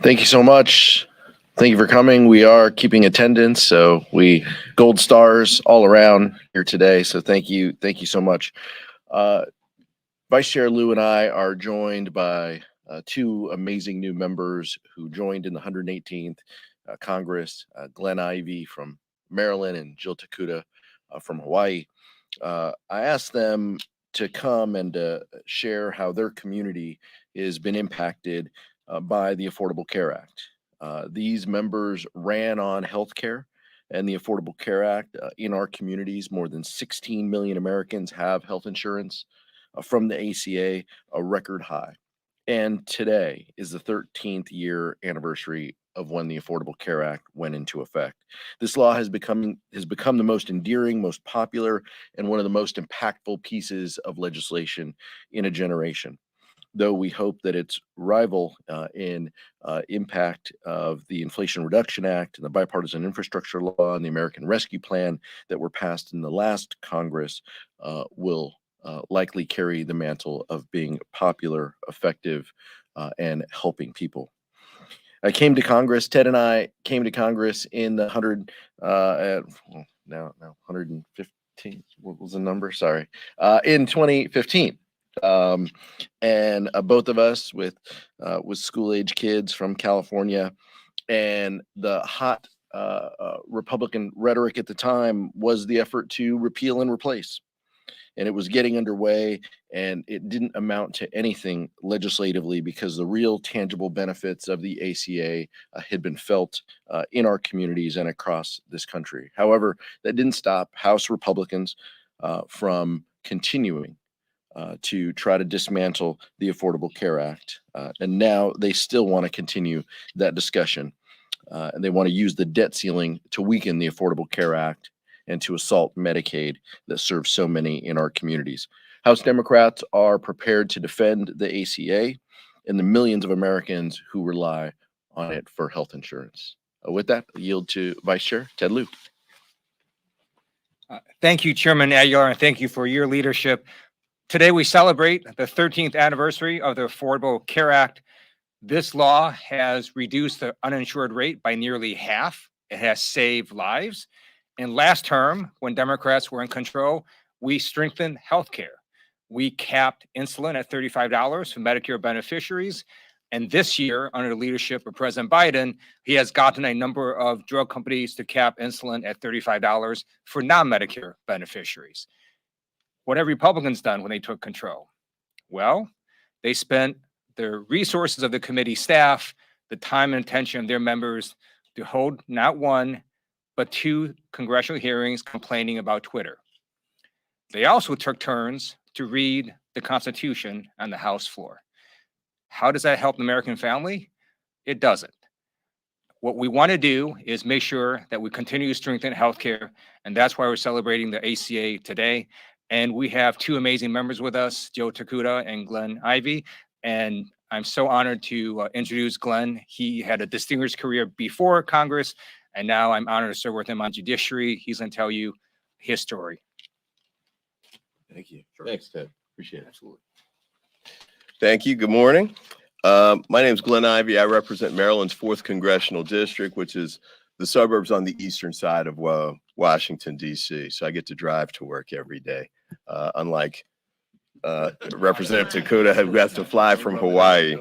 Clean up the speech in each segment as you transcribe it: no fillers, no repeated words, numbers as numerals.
Thank you so much. Thank you for coming. We are keeping attendance, so we gold stars all around here today. So thank you so much. Vice Chair Lou and I are joined by two amazing new members who joined in the 118th Congress, Glenn Ivey from Maryland and Jill Takuda from Hawaii. I asked them to come and share how their community has been impacted by the Affordable Care Act. These members ran on healthcare and the Affordable Care Act in our communities. More than 16 million Americans have health insurance from the ACA, a record high. And today is the 13th year anniversary of when the Affordable Care Act went into effect. This law has become the most endearing, most popular, and one of the most impactful pieces of legislation in a generation. Though we hope that its rival in impact of the Inflation Reduction Act and the Bipartisan Infrastructure Law and the American Rescue Plan that were passed in the last Congress will likely carry the mantle of being popular, effective, and helping people. I came to Congress. Ted and I came to Congress in the 115. What was the number? Sorry, in 2015. And both of us with school age kids from California, and the hot Republican rhetoric at the time was the effort to repeal and replace. And it was getting underway, and it didn't amount to anything legislatively because the real tangible benefits of the ACA had been felt in our communities and across this country. However, that didn't stop House Republicans from continuing to try to dismantle the Affordable Care Act. And now they still want to continue that discussion. And they want to use the debt ceiling to weaken the Affordable Care Act and to assault Medicaid that serves so many in our communities. House Democrats are prepared to defend the ACA and the millions of Americans who rely on it for health insurance. With that, I yield to Vice Chair Ted Lieu. Thank you, Chairman Aguilar, and thank you for your leadership. Today, we celebrate the 13th anniversary of the Affordable Care Act. This law has reduced the uninsured rate by nearly half. It has saved lives. And last term, when Democrats were in control, we strengthened healthcare. We capped insulin at $35 for Medicare beneficiaries. And this year, under the leadership of President Biden, he has gotten a number of drug companies to cap insulin at $35 for non-Medicare beneficiaries. What have Republicans done when they took control? Well, they spent the resources of the committee staff, the time and attention of their members to hold not one, but two congressional hearings complaining about Twitter. They also took turns to read the Constitution on the House floor. How does that help the American family? It doesn't. What we want to do is make sure that we continue to strengthen healthcare, and that's why we're celebrating the ACA today. And we have two amazing members with us, Jill Takuda and Glenn Ivey. And I'm so honored to introduce Glenn. He had a distinguished career before Congress, and now I'm honored to serve with him on judiciary. He's going to tell you his story. Thank you. Sure. Thanks, Ted. Appreciate it. Absolutely. Thank you. Good morning. My name is Glenn Ivey. I represent Maryland's 4th Congressional District, which is the suburbs on the eastern side of Washington, D.C. So I get to drive to work every day, unlike Representative Takuda, who has to fly from Hawaii.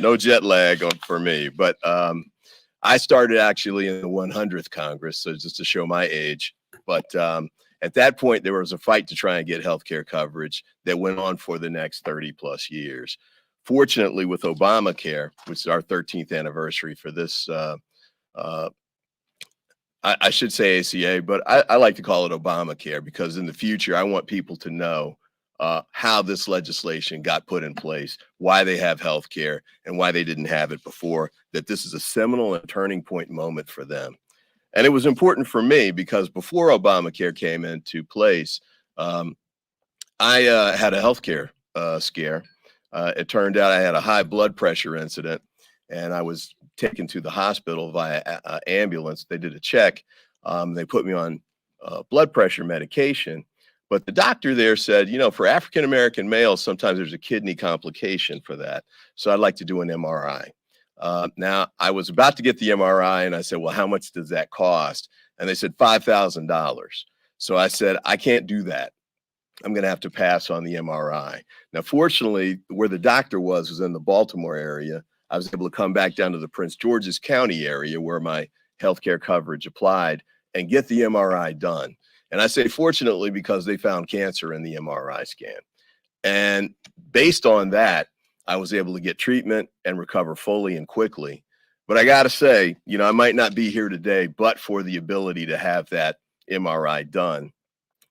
No jet lag for me. But I started actually in the 100th Congress, so just to show my age. But at that point, there was a fight to try and get health care coverage that went on for the next 30 plus years. Fortunately, with Obamacare, which is our 13th anniversary for this, I should say ACA, but I like to call it Obamacare because in the future, I want people to know how this legislation got put in place, why they have health care, and why they didn't have it before, that this is a seminal and turning point moment for them. And it was important for me because before Obamacare came into place, I had a health care scare. It turned out I had a high blood pressure incident, and I was taken to the hospital via ambulance. They did a check. They put me on blood pressure medication. But the doctor there said, you know, for African-American males, sometimes there's a kidney complication for that. So I'd like to do an MRI. Now, I was about to get the MRI, and I said, well, how much does that cost? And they said $5,000. So I said, I can't do that. I'm going to have to pass on the MRI. Now, fortunately, where the doctor was in the Baltimore area. I was able to come back down to the Prince George's County area where my healthcare coverage applied and get the MRI done. And I say fortunately because they found cancer in the MRI scan. And based on that, I was able to get treatment and recover fully and quickly. But I got to say, you know, I might not be here today, but for the ability to have that MRI done.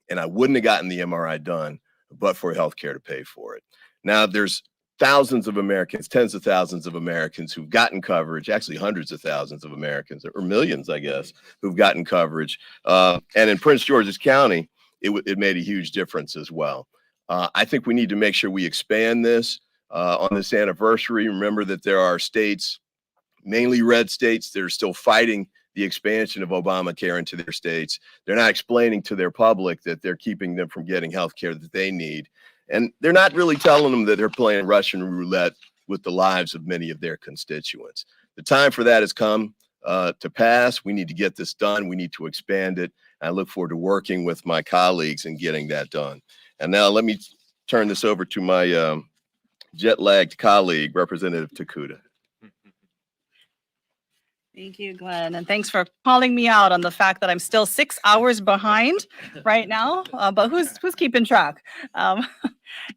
And I wouldn't have gotten the MRI done, but for healthcare to pay for it. Now, there's thousands of Americans, tens of thousands of Americans who've gotten coverage, actually hundreds of thousands of Americans, or millions, I guess, who've gotten coverage. And in Prince George's County, it made a huge difference as well. I think we need to make sure we expand this on this anniversary. Remember that there are states, mainly red states, that are still fighting the expansion of Obamacare into their states. They're not explaining to their public that they're keeping them from getting health care that they need. And they're not really telling them that they're playing Russian roulette with the lives of many of their constituents. The time for that has come to pass. We need to get this done. We need to expand it. I look forward to working with my colleagues and getting that done. And now let me turn this over to my jet-lagged colleague, Representative Takuda. Thank you, Glenn, and thanks for calling me out on the fact that I'm still 6 hours behind right now, but who's keeping track?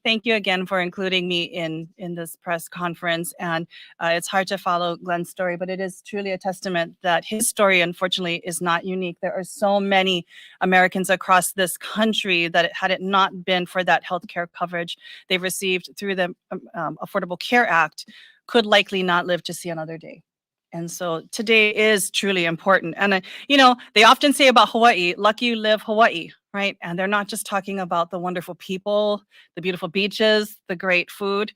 Thank you again for including me in this press conference, and it's hard to follow Glenn's story, but it is truly a testament that his story, unfortunately, is not unique. There are so many Americans across this country that had it not been for that healthcare coverage they've received through the Affordable Care Act, could likely not live to see another day. And so today is truly important. And, you know, they often say about Hawaii, lucky you live Hawaii, right? And they're not just talking about the wonderful people, the beautiful beaches, the great food.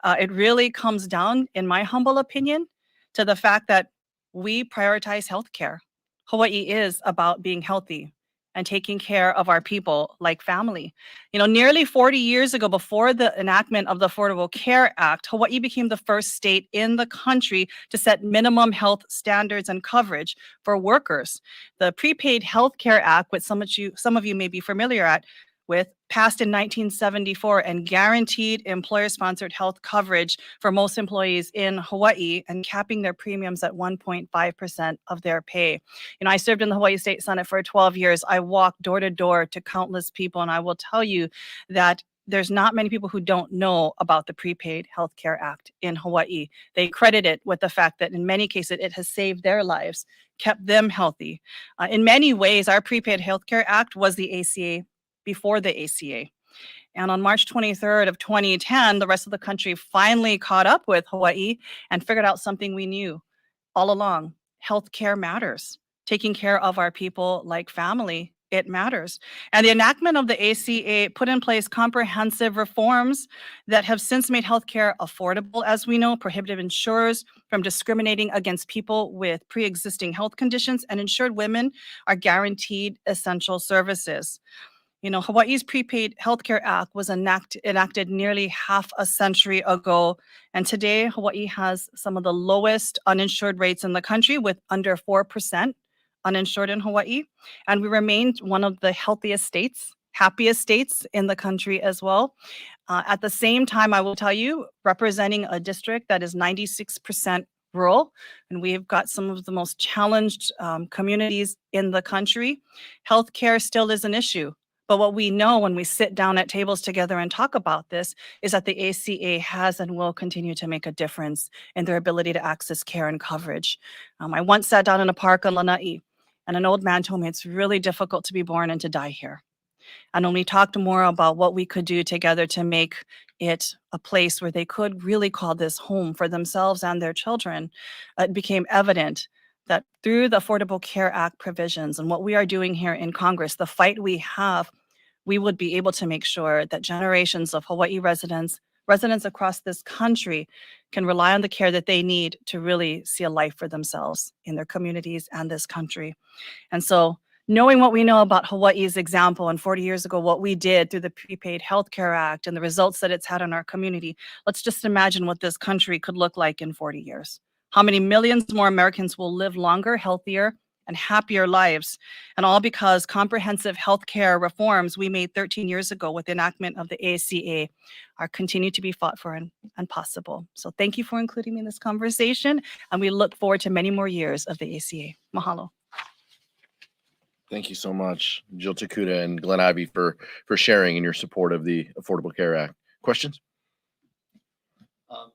It really comes down, in my humble opinion, to the fact that we prioritize healthcare. Hawaii is about being healthy and taking care of our people like family. You know, nearly 40 years ago, before the enactment of the Affordable Care Act, Hawaii became the first state in the country to set minimum health standards and coverage for workers. The Prepaid Health Care Act, which some of you may be familiar with, passed in 1974 and guaranteed employer-sponsored health coverage for most employees in Hawaii and capping their premiums at 1.5% of their pay. You know, I served in the Hawaii State Senate for 12 years. I walked door to door to countless people, and I will tell you that there's not many people who don't know about the Prepaid Health Care Act in Hawaii. They credit it with the fact that in many cases it has saved their lives, kept them healthy. In many ways, our Prepaid Health Care Act was the ACA before the ACA. And on March 23rd of 2010, the rest of the country finally caught up with Hawaii and figured out something we knew all along. Healthcare matters. Taking care of our people like family, it matters. And the enactment of the ACA put in place comprehensive reforms that have since made healthcare affordable, as we know, prohibited insurers from discriminating against people with pre-existing health conditions, and ensured women are guaranteed essential services. You know, Hawaii's Prepaid Healthcare Act was enacted nearly half a century ago. And today, Hawaii has some of the lowest uninsured rates in the country, with under 4% uninsured in Hawaii. And we remain one of the healthiest states, happiest states in the country as well. At the same time, I will tell you, representing a district that is 96% rural, and we've got some of the most challenged communities in the country, healthcare still is an issue. But what we know when we sit down at tables together and talk about this is that the ACA has and will continue to make a difference in their ability to access care and coverage. I once sat down in a park on Lanai, and an old man told me it's really difficult to be born and to die here. And when we talked more about what we could do together to make it a place where they could really call this home for themselves and their children, it became evident that through the Affordable Care Act provisions and what we are doing here in Congress, the fight we have, we would be able to make sure that generations of Hawaii residents across this country can rely on the care that they need to really see a life for themselves in their communities and this country. And so knowing what we know about Hawaii's example and 40 years ago, what we did through the Prepaid Health Care Act and the results that it's had in our community, let's just imagine what this country could look like in 40 years. how many millions more Americans will live longer, healthier, and happier lives, and all because comprehensive healthcare reforms we made 13 years ago with enactment of the ACA are continue to be fought for and possible. So thank you for including me in this conversation, and we look forward to many more years of the ACA. Mahalo. Thank you so much, Jill Takuda and Glenn Ivy, for sharing in your support of the Affordable Care Act. Questions?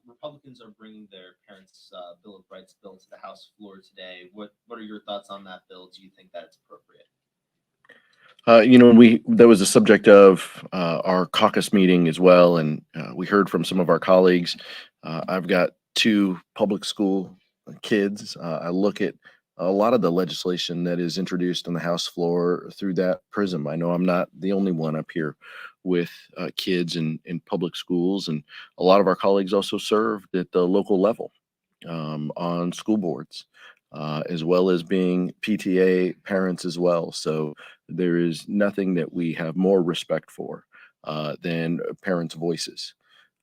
Republicans are bringing their parents' Bill of Rights bill to the House floor today. What are your thoughts on that bill? Do you think that it's appropriate? That was a subject of our caucus meeting as well, and we heard from some of our colleagues. I've got 2 public school kids. I look at a lot of the legislation that is introduced on the House floor through that prism. I know I'm not the only one up here with kids in public schools, and a lot of our colleagues also served at the local level on school boards, as well as being PTA parents as well. So there is nothing that we have more respect for than parents' voices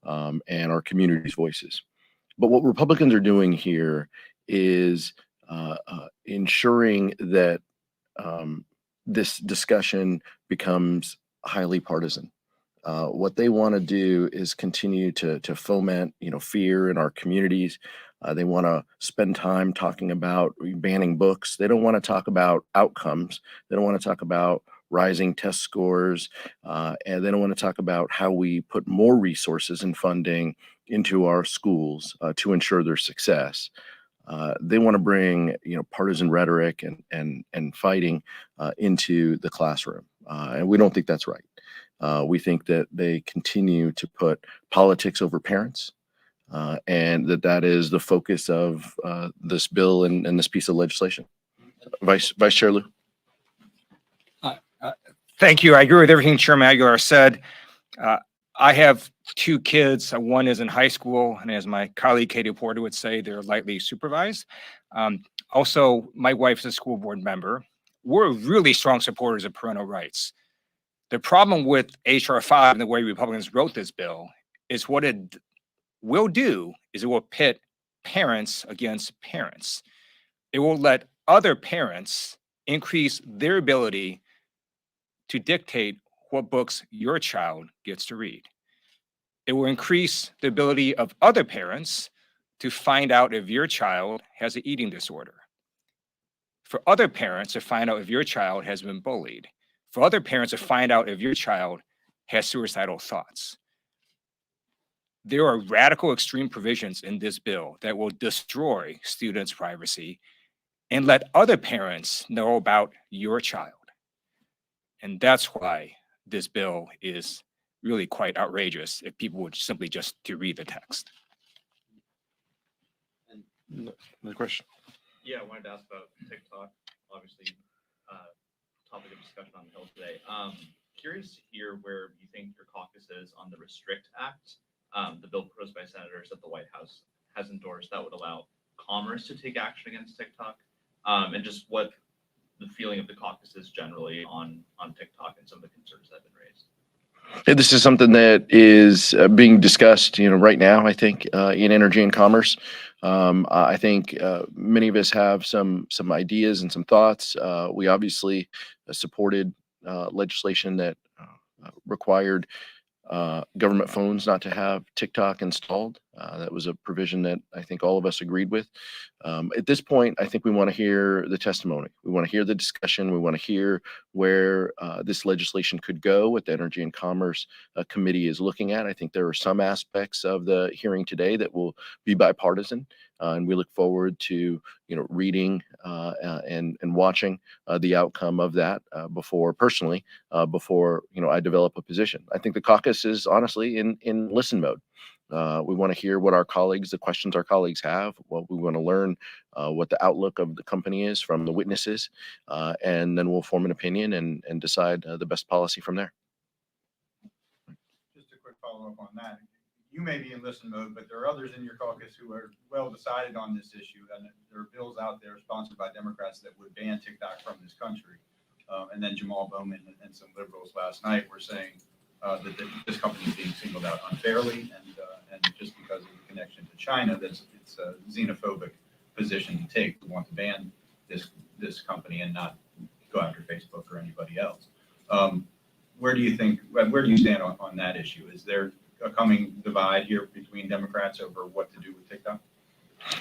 and our community's voices. But what Republicans are doing here is ensuring that this discussion becomes highly partisan. What they want to do is continue to foment, fear in our communities. They want to spend time talking about banning books. They don't want to talk about outcomes. They don't want to talk about rising test scores, and they don't want to talk about how we put more resources and funding into our schools to ensure their success. They want to bring, partisan rhetoric and fighting into the classroom, and we don't think that's right. We think that they continue to put politics over parents, and that is the focus of this bill and this piece of legislation. Vice Chair Liu. Thank you. I agree with everything Chairman Aguilar said. I have 2 kids. One is in high school, and as my colleague Katie Porter would say, they're lightly supervised. Also, my wife is a school board member. We're really strong supporters of parental rights. The problem with H.R. 5 and the way Republicans wrote this bill is what it will do is it will pit parents against parents. It will let other parents increase their ability to dictate what books your child gets to read. It will increase the ability of other parents to find out if your child has an eating disorder. For other parents to find out if your child has been bullied. For other parents to find out if your child has suicidal thoughts. There are radical extreme provisions in this bill that will destroy students' privacy and let other parents know about your child. And that's why this bill is really quite outrageous if people would simply just to read the text. Another question. Yeah, I wanted to ask about TikTok, obviously topic of discussion on the Hill today. Curious to hear where you think your caucus is on the Restrict Act, the bill proposed by senators that the White House has endorsed that would allow commerce to take action against TikTok, and just what the feeling of the caucus is generally on TikTok and some of the concerns that have been raised. Yeah, this is something that is being discussed, right now, I think, in energy and commerce. I think many of us have some ideas and some thoughts. We obviously supported legislation that required government phones not to have TikTok installed. That was a provision that I think all of us agreed with. At this point, I think we want to hear the testimony. We want to hear the discussion. We want to hear where this legislation could go, what the Energy and Commerce Committee is looking at. I think there are some aspects of the hearing today that will be bipartisan, and we look forward to reading and watching the outcome of that before I develop a position. I think the caucus is honestly in listen mode. We want to hear what the questions our colleagues have. What we want to learn, what the outlook of the company is from the witnesses, and then we'll form an opinion and decide the best policy from there. Just a quick follow-up on that. You may be in listen mode, but there are others in your caucus who are well decided on this issue, and there are bills out there sponsored by Democrats that would ban TikTok from this country. And then Jamal Bowman and some liberals last night were saying that this company is being singled out unfairly, and just because of the connection to China, it's xenophobic. position to take. We want to ban this company and not go after Facebook or anybody else. Where do you stand on that issue? Is there a coming divide here between Democrats over what to do with TikTok?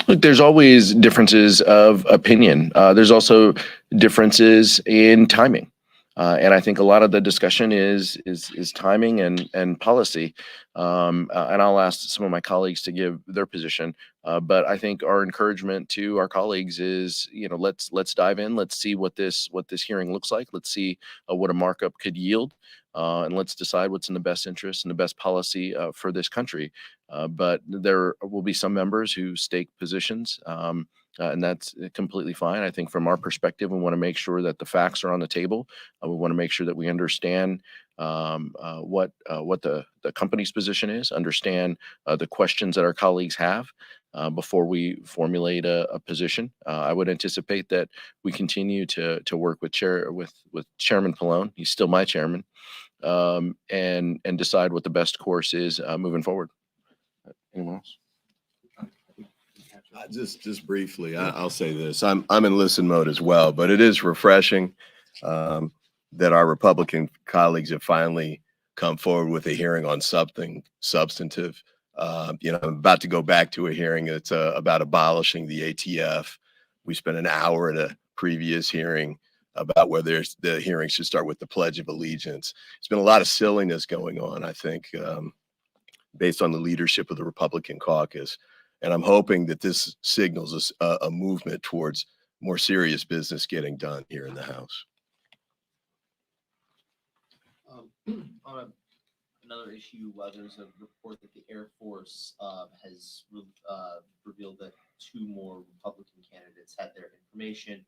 Look, there's always differences of opinion. There's also differences in timing. And I think a lot of the discussion is timing and policy. And I'll ask some of my colleagues to give their position. But I think our encouragement to our colleagues is, let's dive in. Let's see what this hearing looks like. Let's see what a markup could yield. And let's decide what's in the best interest and the best policy for this country. But there will be some members who stake positions. And that's completely fine. I think from our perspective, we want to make sure that the facts are on the table. We want to make sure that we understand what the company's position is, understand the questions that our colleagues have before we formulate a position. I would anticipate that we continue to work with Chairman Pallone. He's still my chairman, and decide what the best course is moving forward. Anyone else? Just briefly, I'll say this. I'm in listen mode as well, but it is refreshing that our Republican colleagues have finally come forward with a hearing on something substantive. I'm about to go back to a hearing that's about abolishing the ATF. We spent an hour at a previous hearing about whether the hearing should start with the Pledge of Allegiance. There's been a lot of silliness going on, I think, based on the leadership of the Republican caucus. And I'm hoping that this signals a movement towards more serious business getting done here in the House. On another issue, there's a report that the Air Force has revealed that 2 more Republican candidates had their information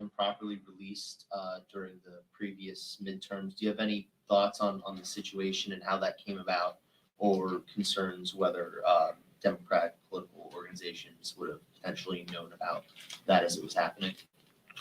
improperly released during the previous midterms. Do you have any thoughts on the situation and how that came about, or concerns whether Democratic political organizations would have potentially known about that as it was happening?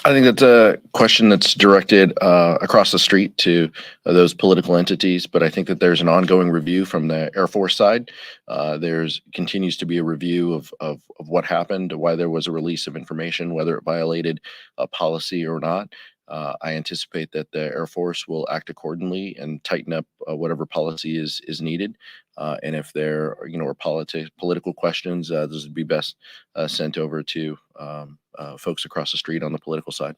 I think that's a question that's directed across the street to those political entities, but I think that there's an ongoing review from the Air Force side. There's continues to be a review of what happened, why there was a release of information, whether it violated a policy or not. I anticipate that the Air Force will act accordingly and tighten up whatever policy is needed. And if there are political questions, those would be best sent over to folks across the street on the political side.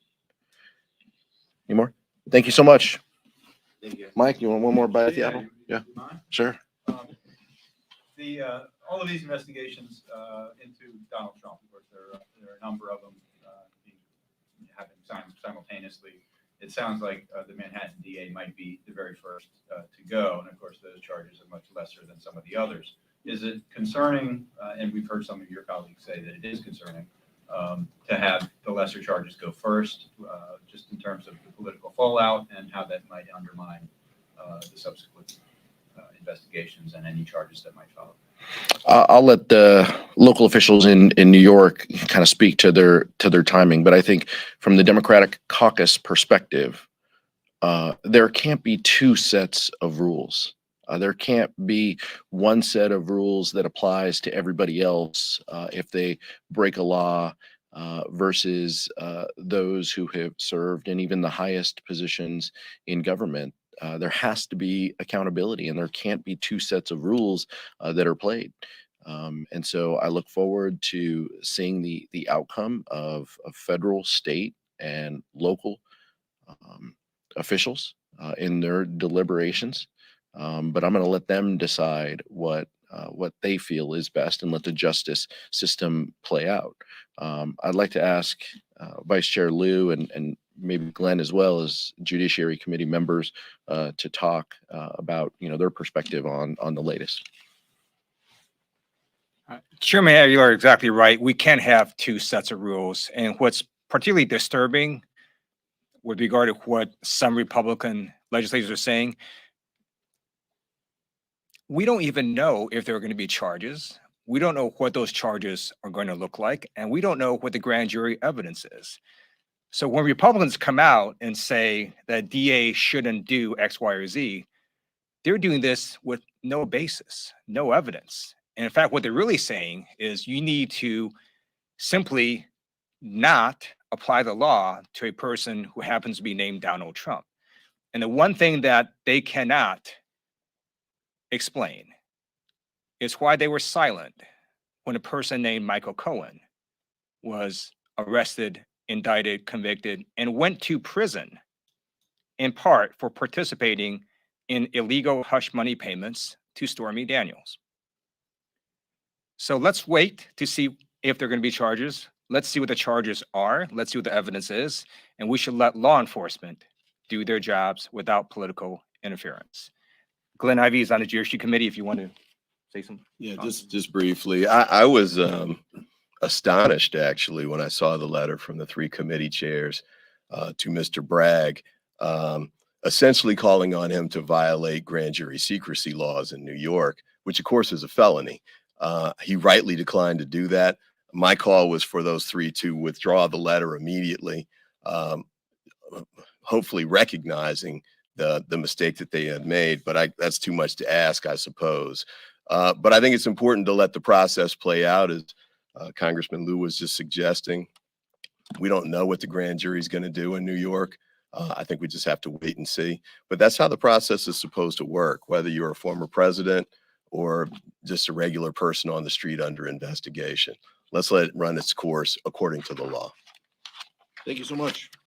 Any more? Thank you so much. Thank you. Mike, you want one more bite at the Yeah, apple? you Yeah, mind? sure. All of these investigations into Donald Trump, of course, there are a number of them happening simultaneously. It sounds like the Manhattan DA might be the very first to go, and of course, those charges are much lesser than some of the others. Is it concerning, and we've heard some of your colleagues say that it is concerning, to have the lesser charges go first, just in terms of the political fallout and how that might undermine the subsequent investigations and any charges that might follow? I'll let the local officials in New York kind of speak to their timing, but I think from the Democratic caucus perspective, there can't be 2 sets of rules. There can't be one set of rules that applies to everybody else if they break a law versus those who have served in even the highest positions in government. There has to be accountability, and there can't be 2 sets of rules that are played. And so I look forward to seeing the outcome of federal, state, and local officials in their deliberations. But I'm going to let them decide what they feel is best and let the justice system play out. I'd like to ask Vice Chair Liu and maybe Glenn as well as Judiciary Committee members to talk about their perspective on the latest. Chairman, you are exactly right. We can have 2 sets of rules. And what's particularly disturbing with regard to what some Republican legislators are saying, we don't even know if there are going to be charges. We don't know what those charges are going to look like, and we don't know what the grand jury evidence is. So when Republicans come out and say that DA shouldn't do X, Y, or Z, they're doing this with no basis, no evidence. And in fact, what they're really saying is you need to simply not apply the law to a person who happens to be named Donald Trump. And the one thing that they cannot explain is why they were silent when a person named Michael Cohen was arrested, indicted, convicted, and went to prison in part for participating in illegal hush money payments to Stormy Daniels. So let's wait to see if there are going to be charges. Let's see what the charges are. Let's see what the evidence is. And we should let law enforcement do their jobs without political interference. Glenn Ivey is on the Judiciary Committee if you want to say something. Yeah, just briefly. I was astonished actually when I saw the letter from the 3 committee chairs to Mr. Bragg, essentially calling on him to violate grand jury secrecy laws in New York, which of course is a felony. He rightly declined to do that. My call was for those 3 to withdraw the letter immediately, hopefully recognizing the mistake that they had made. But that's too much to ask, I suppose. But I think it's important to let the process play out, as Congressman Liu was just suggesting. We don't know what the grand jury is going to do in New York. I think we just have to wait and see. But that's how the process is supposed to work, whether you're a former president or just a regular person on the street under investigation. Let's let it run its course according to the law. Thank you so much.